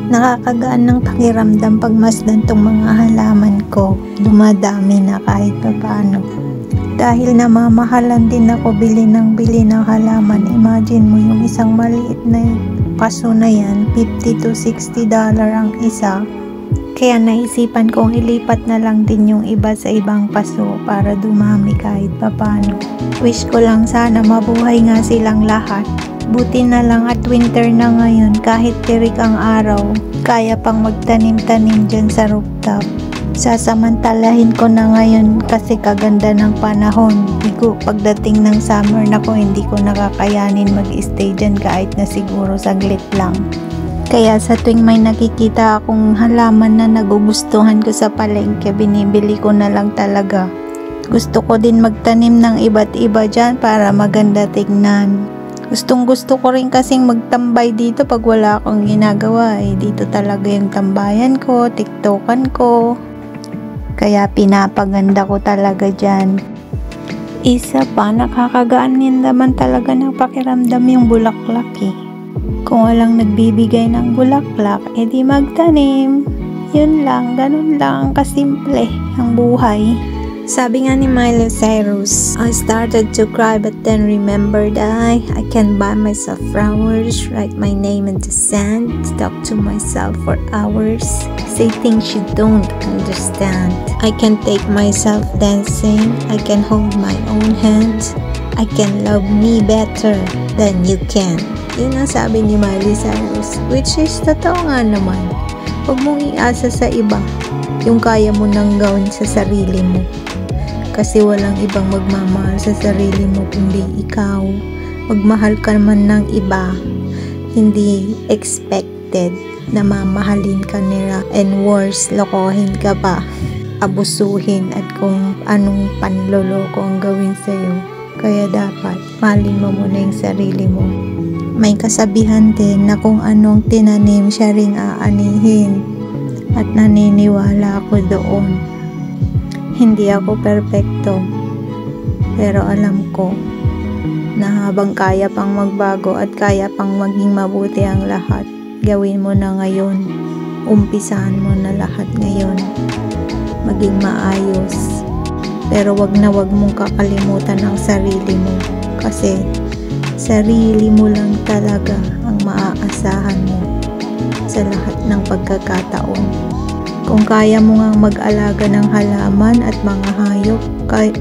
Nakakagaan ng pakiramdam pag masdan tong mga halaman ko. Dumadami na kahit paano. Dahil namamahalan din ako bili ng halaman. Imagine mo yung isang maliit na paso na yan, $50 to $60 ang isa. Kaya naisipan kong ilipat na lang din yung iba sa ibang paso para dumami kahit paano. Wish ko lang sana mabuhay nga silang lahat. Buti na lang at winter na ngayon, kahit tirik ang araw, kaya pang magtanim-tanim dyan sa rooftop. Sasamantalahin ko na ngayon kasi kaganda ng panahon. Bigo pagdating ng summer na ko, hindi ko nakakayanin mag-stay dyan kahit na siguro saglit lang. Kaya sa tuwing may nakikita akong halaman na nagugustuhan ko sa palengke, binibili ko na lang talaga. Gusto ko din magtanim ng iba't iba dyan para maganda tignan. Gustong gusto ko rin kasing magtambay dito pag wala akong ginagawa. Dito talaga yung tambayan ko, tiktokan ko. Kaya pinapaganda ko talaga dyan. Isa pa, nakakagaan din naman talaga ng pakiramdam yung bulaklak Kung walang nagbibigay ng bulaklak, edi magtanim. Yun lang, ganun lang kasimple ang buhay. Sabi nga ni Miley Cyrus, I started to cry but then remembered I can buy myself flowers, write my name in the sand, talk to myself for hours, say things you don't understand. I can take myself dancing, I can hold my own hand, I can love me better than you can. Yun ang sabi ni Miley Cyrus, which is totoo nga naman. Huwag mong iasa sa iba yung kaya mo nang gawin sa sarili mo. Kasi walang ibang magmamahal sa sarili mo kundi ikaw. Magmahal ka man ng iba, hindi expected na mamahalin ka nila, and worse, lokohin ka pa, abusuhin at kung anong panloloko ang gawin sa'yo. Kaya dapat mahalin mo muna yung sarili mo. May kasabihan din na kung anong tinanim siya ring aanihin, at naniniwala ako doon. Hindi ako perpekto, pero alam ko na habang kaya pang magbago at kaya pang maging mabuti ang lahat, gawin mo na ngayon. Umpisahan mo na lahat ngayon. Maging maayos. Pero wag mong kakalimutan ang sarili mo. Kasi sarili mo lang talaga ang maaasahan mo sa lahat ng pagkakataon. Kung kaya mo ngang mag-alaga ng halaman at mga hayop,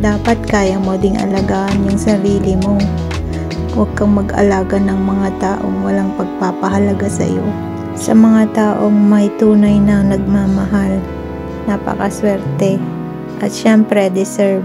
dapat kaya mo ding alagaan yung sarili mo. Huwag kang mag-alaga ng mga taong walang pagpapahalaga sa iyo. Sa mga taong may tunay na nagmamahal, napakaswerte at syempre deserve